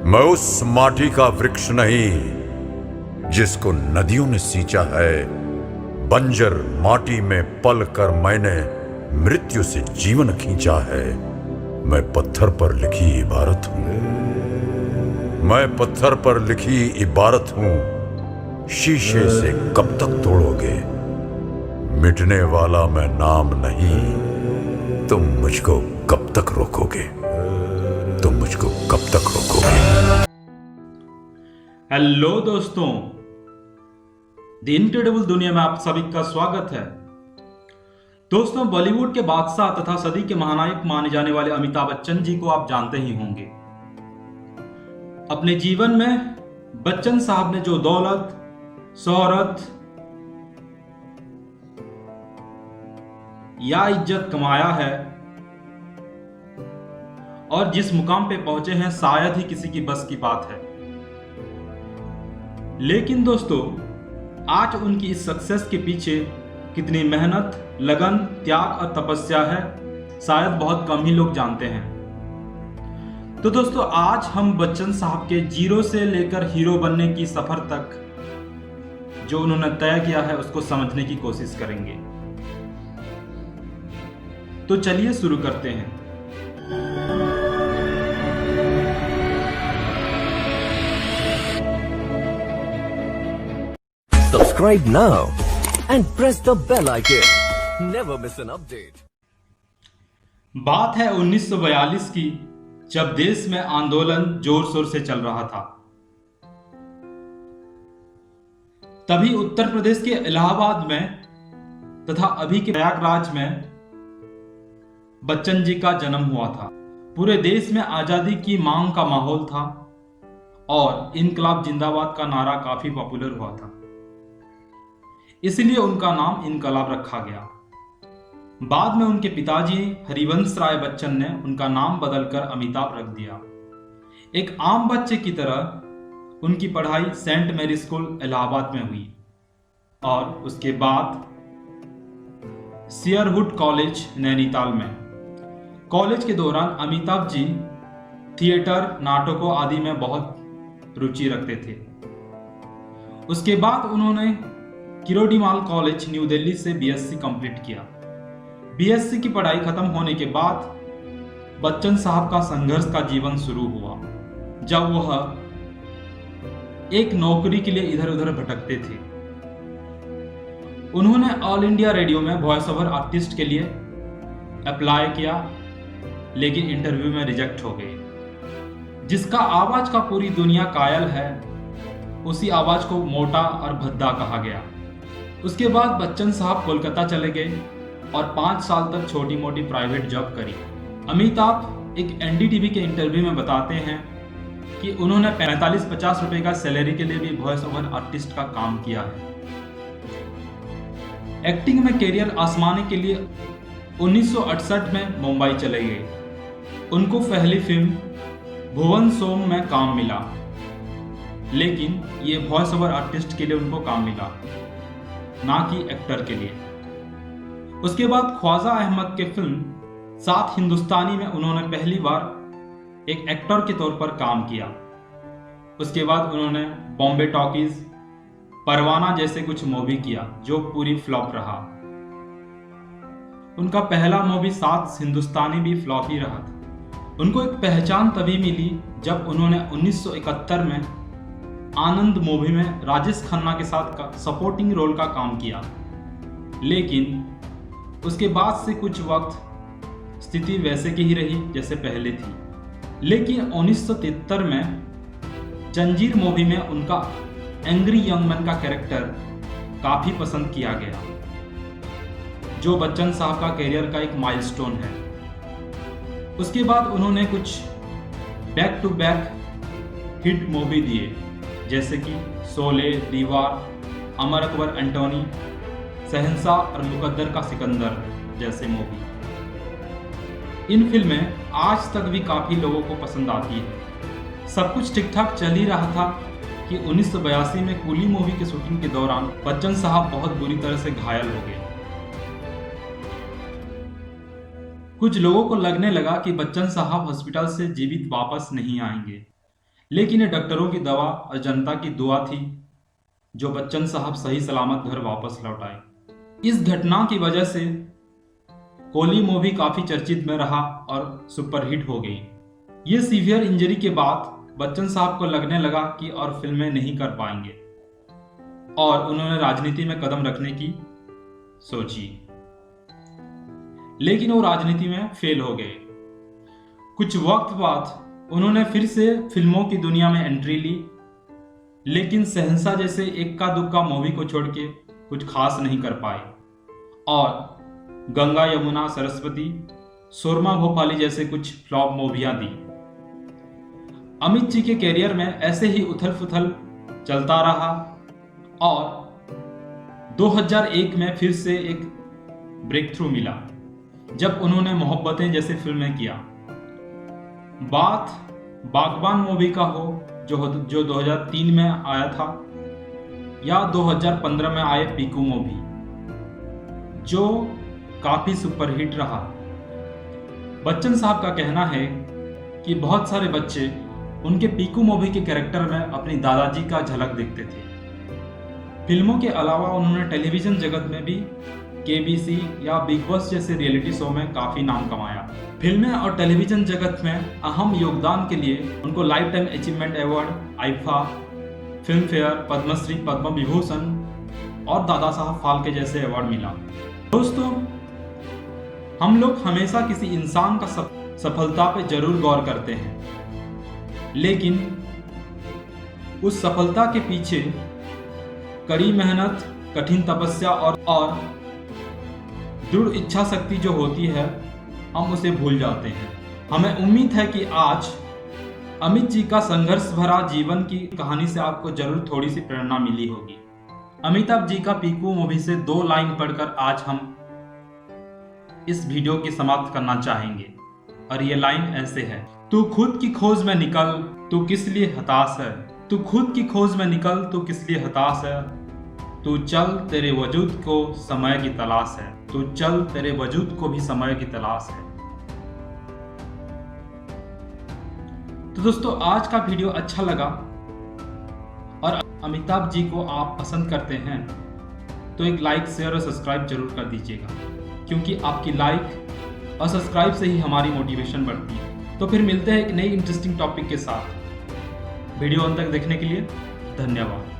मैं उस माटी का वृक्ष नहीं जिसको नदियों ने सींचा है। बंजर माटी में पल कर मैंने मृत्यु से जीवन खींचा है। मैं पत्थर पर लिखी इबारत हूं। मैं पत्थर पर लिखी इबारत हूं। शीशे से कब तक तोड़ोगे? मिटने वाला मैं नाम नहीं। तुम मुझको कब तक रोकोगे? तुम मुझको कब तक रोकोगे? हेलो दोस्तों, द इनक्रेडिबल दुनिया में आप सभी का स्वागत है। दोस्तों, बॉलीवुड के बादशाह तथा सदी के महानायक माने जाने वाले अमिताभ बच्चन जी को आप जानते ही होंगे। अपने जीवन में बच्चन साहब ने जो दौलत, शोहरत या इज्जत कमाया है और जिस मुकाम पे पहुंचे हैं, शायद ही किसी की बस की बात है। लेकिन दोस्तों, आज उनकी इस सक्सेस के पीछे कितनी मेहनत, लगन, त्याग और तपस्या है, शायद बहुत कम ही लोग जानते हैं। तो दोस्तों, आज हम बच्चन साहब के जीरो से लेकर हीरो बनने की सफर तक जो उन्होंने तय किया है उसको समझने की कोशिश करेंगे। तो चलिए शुरू करते हैं। Subscribe now and press the bell icon. Never miss an update. बात है 1942 की, जब देश में आंदोलन जोर शोर से चल रहा था। तभी उत्तर प्रदेश के इलाहाबाद में तथा अभी के प्रयागराज में बच्चन जी का जन्म हुआ था। पूरे देश में आजादी की मांग का माहौल था और इनकलाब जिंदाबाद का नारा काफी पॉपुलर हुआ था। इसलिए उनका नाम इनकलाब रखा गया। बाद में उनके पिताजी हरिवंश राय बच्चन ने उनका नाम बदलकर अमिताभ रख दिया। एक आम बच्चे की तरह उनकी पढ़ाई सेंट मैरी स्कूल इलाहाबाद में हुई और उसके बाद सियरहुड कॉलेज नैनीताल में। कॉलेज के दौरान अमिताभ जी थिएटर, नाटकों आदि में बहुत रुचि रखते थे। उसके बाद उन्होंने किरोड़ीमाल कॉलेज न्यू दिल्ली से बीएससी कंप्लीट किया। बीएससी की पढ़ाई खत्म होने के बाद बच्चन साहब का संघर्ष का जीवन शुरू हुआ, जब वह एक नौकरी के लिए इधर उधर भटकते थे। उन्होंने ऑल इंडिया रेडियो में वॉइस ओवर आर्टिस्ट के लिए अप्लाई किया, लेकिन इंटरव्यू में रिजेक्ट हो गए। जिसका आवाज का पूरी दुनिया कायल है, उसी आवाज को मोटा और भद्दा कहा गया। उसके बाद बच्चन साहब कोलकाता चले गए और 5 साल तक छोटी मोटी प्राइवेट जॉब करी। अमिताभ एक एनडीटीवी के इंटरव्यू में बताते हैं कि उन्होंने 45-50 रुपए का सैलरी के लिए भी वॉइस ओवर आर्टिस्ट का काम किया है। एक्टिंग में करियर आजमाने के लिए 1968 में मुंबई चले गए। उनको पहली फिल्म भुवन सोम में काम मिला, लेकिन ये वॉइस ओवर आर्टिस्ट के लिए उनको काम मिला, ना कि एक्टर के लिए। उसके बाद ख्वाजा अहमद के फिल्म सात हिंदुस्तानी में उन्होंने पहली बार एक एक्टर के तौर पर काम किया। उसके बाद उन्होंने बॉम्बे टॉकीज, परवाना जैसे कुछ मूवी किया जो पूरी फ्लॉप रहा। उनका पहला मूवी सात हिंदुस्तानी भी फ्लॉप ही रहा था। उनको एक पहचान तभी मिली जब उन्होंने 1971 में आनंद मूवी में राजेश खन्ना के साथ सपोर्टिंग रोल का काम किया, लेकिन उसके बाद से कुछ वक्त स्थिति वैसे की ही रही जैसे पहले थी। लेकिन 1973 में जंजीर मूवी में उनका एंग्री यंग मैन का कैरेक्टर काफी पसंद किया गया, जो बच्चन साहब का करियर का एक माइलस्टोन है। उसके बाद उन्होंने कुछ back to back hit movie दिए, जैसे कि शोले, दीवार, अमर अकबर एंटोनी, शहंशाह और मुकद्दर का सिकंदर जैसे मूवी। इन फिल्में आज तक भी काफी लोगों को पसंद आती है। सब कुछ ठीक ठाक चल ही रहा था कि 1982 में कूली मूवी के शूटिंग के दौरान बच्चन साहब बहुत बुरी तरह से घायल हो गए। कुछ लोगों को लगने लगा कि बच्चन साहब हॉस्पिटल से जीवित वापस नहीं आएंगे, लेकिन ये डॉक्टरों की दवा और जनता की दुआ थी जो बच्चन साहब सही सलामत घर वापस लौट आए। इस घटना की वजह से कोली मूवी काफी चर्चित में रहा और सुपरहिट हो गई। ये सीवियर इंजरी के बाद बच्चन साहब को लगने लगा कि और फिल्में नहीं कर पाएंगे और उन्होंने राजनीति में कदम रखने की सोची, लेकिन वो राजनीति में फेल हो गए। कुछ वक्त बाद उन्होंने फिर से फिल्मों की दुनिया में एंट्री ली, लेकिन शहंशाह जैसे इक्का दुक्का मूवी को छोड़ के कुछ खास नहीं कर पाए और गंगा यमुना सरस्वती, सुरमा भोपाली जैसे कुछ फ्लॉप मूवियां दी। अमित जी के कैरियर में ऐसे ही उथल पुथल चलता रहा और 2001 में फिर से एक ब्रेक थ्रू मिला जब उन्होंने मोहब्बतें जैसे फिल्में किया। बात बागबान मूवी का हो जो 2003 में आया था, या 2015 में आए पीकू मूवी जो काफी सुपरहिट रहा। बच्चन साहब का कहना है कि बहुत सारे बच्चे उनके पीकू मूवी के कैरेक्टर में अपनी दादाजी का झलक देखते थे। फिल्मों के अलावा उन्होंने टेलीविजन जगत में भी केबीसी या बिग बॉस जैसे रियलिटी शो में काफी नाम कमाया। फिल्में और टेलीविजन जगत में अहम योगदान के लिए उनको lifetime achievement award, IIFA, Filmfare, Padma Shri, Padma Vibhushan और दादा साहब फाल्के जैसे अवार्ड मिला। दोस्तों, हम लोग हमेशा किसी इंसान का सफलता पे जरूर गौर करते हैं, लेकिन उस सफलता के पीछे कड़ी मेहनत, कठिन तपस्या और दृढ़ इच्छा शक्ति जो होती है, हम उसे भूल जाते हैं। हमें उम्मीद है कि आज अमित जी का संघर्ष भरा जीवन की कहानी से आपको जरूर थोड़ी सी प्रेरणा मिली होगी। अमिताभ जी का पीकू मूवी से 2 लाइन पढ़कर आज हम इस वीडियो की समाप्त करना चाहेंगे और ये लाइन ऐसे है: तू खुद की खोज में निकल, तू किस लिए हताश है। तू खुद की खोज में निकल, तू किस लिए हताश है। तू चल, तेरे वजूद को समय की तलाश है। तू चल, तेरे वजूद को भी समय की तलाश है। तो दोस्तों, आज का वीडियो अच्छा लगा और अमिताभ जी को आप पसंद करते हैं तो एक लाइक, शेयर और सब्सक्राइब जरूर कर दीजिएगा, क्योंकि आपकी लाइक और सब्सक्राइब से ही हमारी मोटिवेशन बढ़ती है। तो फिर मिलते हैं एक नई इंटरेस्टिंग टॉपिक के साथ। वीडियो अंत तक देखने के लिए धन्यवाद।